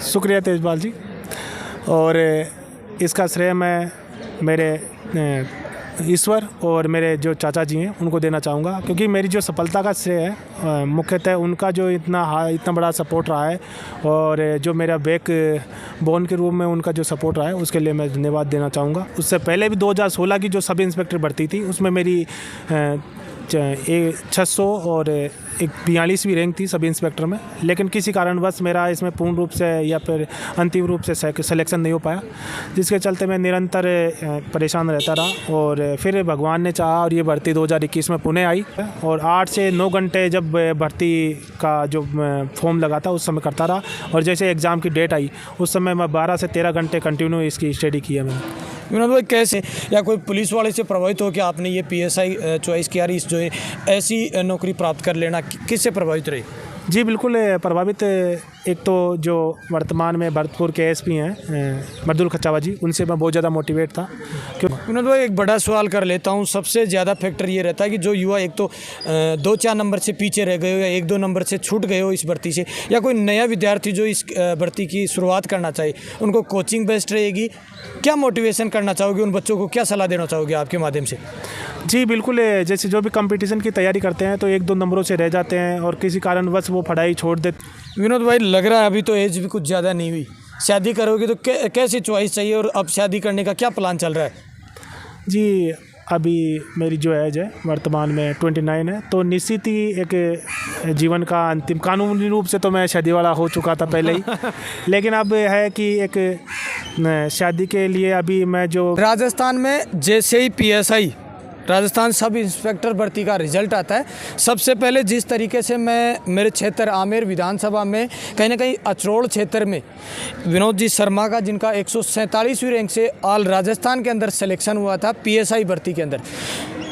शुक्रिया तेजपाल जी। और इसका श्रेय मैं मेरे ईश्वर और मेरे जो चाचा जी हैं उनको देना चाहूँगा, क्योंकि मेरी जो सफलता का श्रेय है मुख्यतः उनका जो इतना बड़ा सपोर्ट रहा है, और जो मेरा बैक बोन के रूप में उनका जो सपोर्ट रहा है उसके लिए मैं धन्यवाद देना चाहूँगा। उससे पहले भी 2016 की जो सब इंस्पेक्टर भर्ती थी उसमें मेरी 600 और एक 42वीं रैंक थी सब इंस्पेक्टर में, लेकिन किसी कारणवश मेरा इसमें पूर्ण रूप से या फिर अंतिम रूप से सिलेक्शन नहीं हो पाया, जिसके चलते मैं निरंतर परेशान रहता रहा। और फिर भगवान ने चाहा और ये भर्ती 2021 में पुणे आई, और 8 से 9 घंटे जब भर्ती का जो फॉर्म लगा था उस समय करता रहा, और जैसे एग्ज़ाम की डेट आई उस समय मैं 12 से 13 घंटे कंटिन्यू इसकी स्टडी किया मैंने। विनोद भाई, कैसे या कोई पुलिस वाले से प्रभावित हो कि आपने ये पीएसआई चॉइस किया, इस जो है ऐसी नौकरी प्राप्त कर लेना, किससे प्रभावित रही? जी बिल्कुल प्रभावित। एक तो जो वर्तमान में भरतपुर के एसपी हैं मर्दुल खचावा जी, उनसे मैं बहुत ज़्यादा मोटिवेट था। विनोद भाई, एक बड़ा सवाल कर लेता हूँ। सबसे ज़्यादा फैक्टर ये रहता है कि जो युवा एक तो 2-4 नंबर से पीछे रह गए हो या 1-2 नंबर से छूट गए हो इस भर्ती से, या कोई नया विद्यार्थी जो इस भर्ती की शुरुआत करना चाहे, उनको कोचिंग बेस्ट रहेगी। क्या मोटिवेशन करना चाहोगे उन बच्चों को, क्या सलाह देना चाहोगे आपके माध्यम से? जी बिल्कुल, जैसे जो भी कंपटीशन की तैयारी करते हैं तो 1-2 नंबरों से रह जाते हैं और किसी कारणवश वो पढ़ाई छोड़ देते। विनोद भाई, लग रहा है अभी तो एज भी कुछ ज़्यादा नहीं हुई, शादी करोगे तो कैसी चॉइस चाहिए, और अब शादी करने का क्या प्लान चल रहा है? जी अभी मेरी जो एज है वर्तमान में 29 है, तो निश्चित ही एक जीवन का अंतिम कानूनी रूप से तो मैं शादी वाला हो चुका था पहले ही लेकिन अब है कि एक शादी के लिए अभी मैं जो राजस्थान में जैसे ही पीएसआई राजस्थान सब इंस्पेक्टर भर्ती का रिजल्ट आता है, सबसे पहले जिस तरीके से मैं मेरे क्षेत्र आमेर विधानसभा में कहीं ना कहीं अचरोड़ क्षेत्र में विनोद जी शर्मा का, जिनका 147वीं रैंक से ऑल राजस्थान के अंदर सिलेक्शन हुआ था पीएसआई भर्ती के अंदर,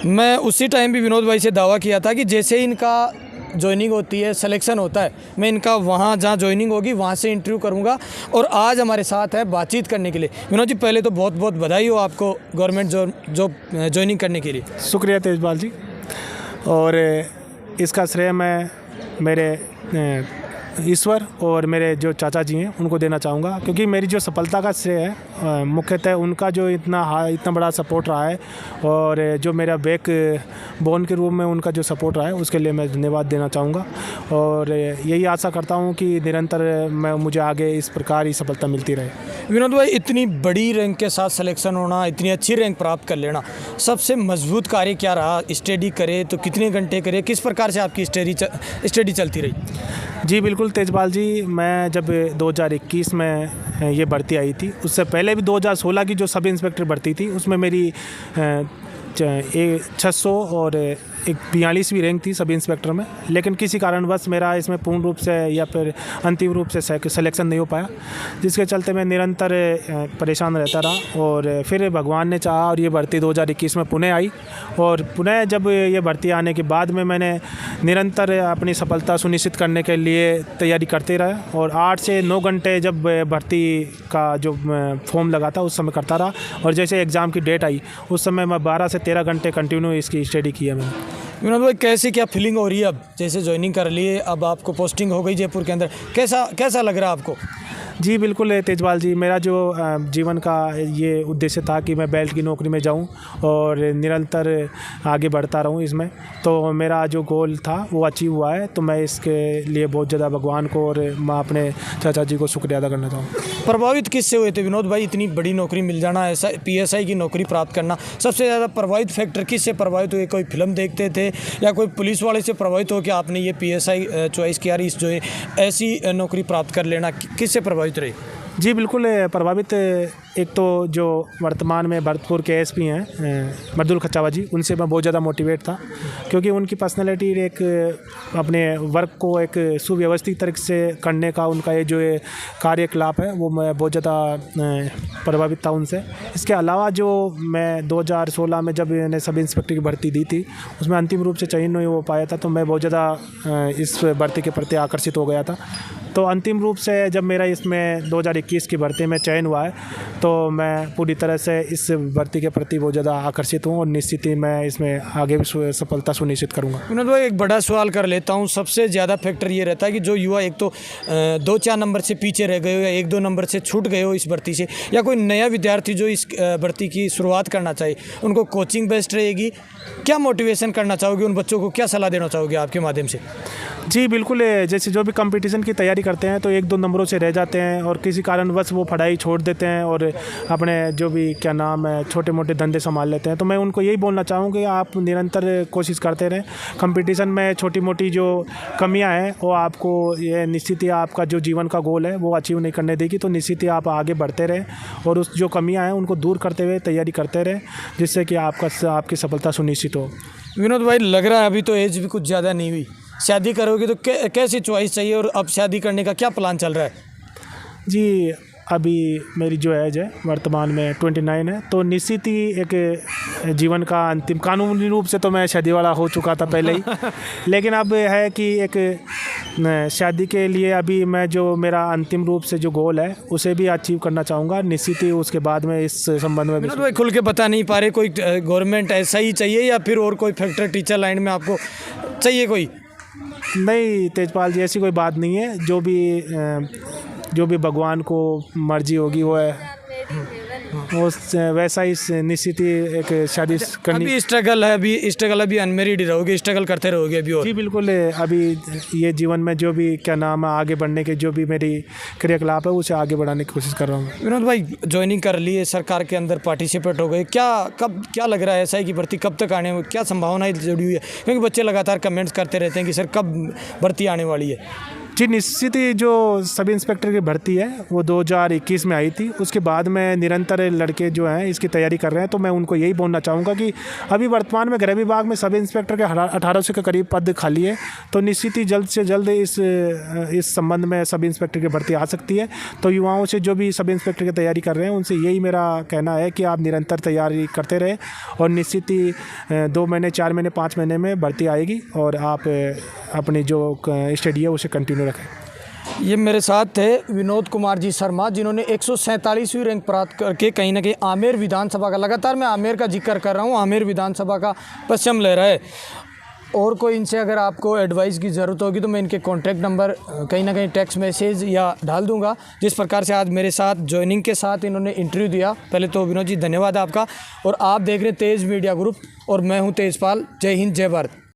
मैं उसी टाइम भी विनोद भाई से दावा किया था कि जैसे ही इनका ज्वाइनिंग होती है, सिलेक्शन होता है, मैं इनका वहाँ जहाँ ज्वाइनिंग होगी वहाँ से इंटरव्यू करूँगा। और आज हमारे साथ है बातचीत करने के लिए। विनोद जी, पहले तो बहुत बहुत बधाई हो आपको गवर्नमेंट जॉब ज्वाइनिंग करने के लिए। शुक्रिया तेजपाल जी। और इसका श्रेय मैं मेरे ईश्वर और मेरे जो चाचा जी हैं उनको देना चाहूँगा, क्योंकि मेरी जो सफलता का श्रेय है मुख्यतः उनका जो इतना बड़ा सपोर्ट रहा है, और जो मेरा बैक बोन के रूप में उनका जो सपोर्ट रहा है उसके लिए मैं धन्यवाद देना चाहूँगा। और यही आशा करता हूँ कि निरंतर मुझे आगे इस प्रकार ही सफलता मिलती रहे। विनोद भाई, इतनी बड़ी रैंक के साथ सिलेक्शन होना, इतनी अच्छी रैंक प्राप्त कर लेना, सबसे मजबूत कार्य क्या रहा? स्टडी करे तो कितने घंटे करे, किस प्रकार से आपकी स्टडी चलती रही? जी बिल्कुल तेजपाल जी, मैं जब 2021 में ये भर्ती आई थी, उससे पहले भी 2016 की जो सब इंस्पेक्टर भर्ती थी उसमें मेरी 600 और एक 42वीं रैंक थी सब इंस्पेक्टर में, लेकिन किसी कारणवश मेरा इसमें पूर्ण रूप से या फिर अंतिम रूप से सिलेक्शन नहीं हो पाया, जिसके चलते मैं निरंतर परेशान रहता रहा। और फिर भगवान ने चाहा और ये भर्ती 2021 में पुणे आई, और पुणे जब ये भर्ती आने के बाद में मैंने निरंतर अपनी सफलता सुनिश्चित करने के लिए तैयारी करते रहा, और 8 से 9 घंटे जब भर्ती का जो फॉर्म लगा था उस समय करता रहा, और जैसे एग्ज़ाम की डेट आई उस समय मैं 12 से 13 घंटे कंटिन्यू इसकी स्टडी किया मैंने। विनोद भाई, कैसी क्या फीलिंग हो रही है अब, जैसे ज्वाइनिंग कर लिए, अब आपको पोस्टिंग हो गई जयपुर के अंदर, कैसा लग रहा है आपको? जी बिल्कुल तेजपाल जी, मेरा जो जीवन का ये उद्देश्य था कि मैं बेल्ट की नौकरी में जाऊं और निरंतर आगे बढ़ता रहूं इसमें, तो मेरा जो गोल था वो अचीव हुआ है। तो मैं इसके लिए बहुत ज़्यादा भगवान को और मैं अपने चाचा जी को शुक्रिया अदा करना चाहूँ। प्रभावित किससे हुए थे विनोद भाई? इतनी बड़ी नौकरी मिल जाना, ऐसा पीएसआई की नौकरी प्राप्त करना, सबसे ज़्यादा प्रभावित फैक्टर किससे प्रभावित हुए? कोई फिल्म देखते थे या कोई पुलिस वाले से प्रभावित हो कि आपने ये पीएसआई चॉइस किया, इस जो है ऐसी नौकरी प्राप्त कर लेना, किससे प्रभावित रही? जी बिल्कुल प्रभावित। एक तो जो वर्तमान में भरतपुर के एसपी हैं मर्दुल खचावा जी, उनसे मैं बहुत ज़्यादा मोटिवेट था, क्योंकि उनकी पर्सनैलिटी एक अपने वर्क को एक सुव्यवस्थित तरीके से करने का उनका ये जो कार्यकलाप है वो मैं बहुत ज़्यादा प्रभावित था उनसे। इसके अलावा जो मैं 2016 में जब मैंने सब इंस्पेक्टर की भर्ती दी थी उसमें अंतिम रूप से चयन नहीं हो पाया था, तो मैं बहुत ज़्यादा इस भर्ती के प्रति आकर्षित हो गया था। तो अंतिम रूप से जब मेरा इसमें 2021 की भर्ती में चयन हुआ है तो मैं पूरी तरह से इस भर्ती के प्रति बहुत ज़्यादा आकर्षित हूँ और निश्चित ही मैं इसमें आगे भी सफलता सुनिश्चित करूँगा। विनोद भाई, एक बड़ा सवाल कर लेता हूँ। सबसे ज़्यादा फैक्टर ये रहता है कि जो युवा एक तो 2-4 नंबर से पीछे रह गए हो या 1-2 नंबर से छूट गए हो इस भर्ती से, या कोई नया विद्यार्थी जो इस भर्ती की शुरुआत करना चाहिए, उनको कोचिंग बेस्ट रहेगी? क्या मोटिवेशन करना चाहोगे उन बच्चों को, क्या सलाह देना चाहोगे आपके माध्यम से? जी बिल्कुल, जैसे जो भी कंपटीशन की तैयारी करते हैं तो 1-2 नंबरों से रह जाते हैं और किसी कारणवश वो पढ़ाई छोड़ देते हैं और अपने जो भी क्या नाम है छोटे मोटे धंधे संभाल लेते हैं। तो मैं उनको यही बोलना चाहूँ कि आप निरंतर कोशिश करते रहें। कंपटीशन में छोटी मोटी जो कमियां हैं वो आपको ये निश्चित ही आपका जो जीवन का गोल है वो अचीव नहीं करने देगी। तो निश्चित ही आप आगे बढ़ते रहें और उस जो कमियाँ हैं उनको दूर करते हुए तैयारी करते रहें, जिससे कि आपकी सफलता सुनिश्चित हो। विनोद भाई, लग रहा है अभी तो एज भी कुछ ज़्यादा नहीं हुई, शादी करोगे तो कैसी चॉइस चाहिए और अब शादी करने का क्या प्लान चल रहा है? जी, अभी मेरी जो एज है वर्तमान में 29 है, तो निश्चित ही एक जीवन का अंतिम कानूनी रूप से तो मैं शादी वाला हो चुका था पहले ही लेकिन अब है कि एक शादी के लिए अभी मैं जो मेरा अंतिम रूप से जो गोल है उसे भी अचीव करना चाहूँगा। निश्चित ही उसके बाद में इस संबंध में विनोद भाई, खुल के बता नहीं पा रहे, कोई गवर्नमेंट ऐसा ही चाहिए या फिर और कोई फैक्टर टीचर लाइन में आपको चाहिए कोई? नहीं तेजपाल जी, ऐसी कोई बात नहीं है। जो भी भगवान को मर्जी होगी वो है, वो वैसा ही निश्चित ही एक शादी करनी। अभी स्ट्रगल है, अभी अनमेरिड रहोगे, स्ट्रगल करते रहोगे अभी? और जी बिल्कुल, अभी ये जीवन में जो भी क्या नाम है आगे बढ़ने के जो भी मेरी क्रियाकलाप है उसे आगे बढ़ाने की कोशिश कर रहा हूँ। विनोद भाई, ज्वाइनिंग कर लिए, सरकार के अंदर पार्टिसिपेट हो गए, क्या लग रहा है SI की भर्ती कब तक आने में, क्या संभावनाएं जुड़ी हुई है? क्योंकि बच्चे लगातार कमेंट्स करते रहते हैं कि सर कब भर्ती आने वाली है। जी निश्चित ही जो सब इंस्पेक्टर की भर्ती है वो 2021 में आई थी। उसके बाद में निरंतर लड़के जो हैं इसकी तैयारी कर रहे हैं। तो मैं उनको यही बोलना चाहूँगा कि अभी वर्तमान में गृह विभाग में सब इंस्पेक्टर के 1800 के करीब पद खाली है। तो निश्चित ही जल्द से जल्द इस संबंध में सब इंस्पेक्टर की भर्ती आ सकती है। तो युवाओं से जो भी सब इंस्पेक्टर की तैयारी कर रहे हैं उनसे यही मेरा कहना है कि आप निरंतर तैयारी करते रहें और निश्चित ही 2 महीने 4 महीने 5 महीने में भर्ती आएगी और आप अपनी जो स्टडी है उसे कंटिन्यू रखें। ये मेरे साथ थे विनोद कुमार जी शर्मा, जिन्होंने 147वीं रैंक प्राप्त करके कहीं ना कहीं आमेर विधानसभा का, लगातार मैं आमेर का जिक्र कर रहा हूँ, आमेर विधानसभा का पश्चिम ले रहा है। और कोई इनसे अगर आपको एडवाइस की ज़रूरत होगी तो मैं इनके कॉन्टैक्ट नंबर कहीं ना कहीं टेक्स्ट मैसेज या डाल दूंगा। जिस प्रकार से आज मेरे साथ ज्वाइनिंग के साथ इन्होंने इंटरव्यू दिया, पहले तो विनोद जी धन्यवाद आपका। और आप देख रहे हैं तेज मीडिया ग्रुप और मैं हूँ तेजपाल। जय हिंद, जय भारत।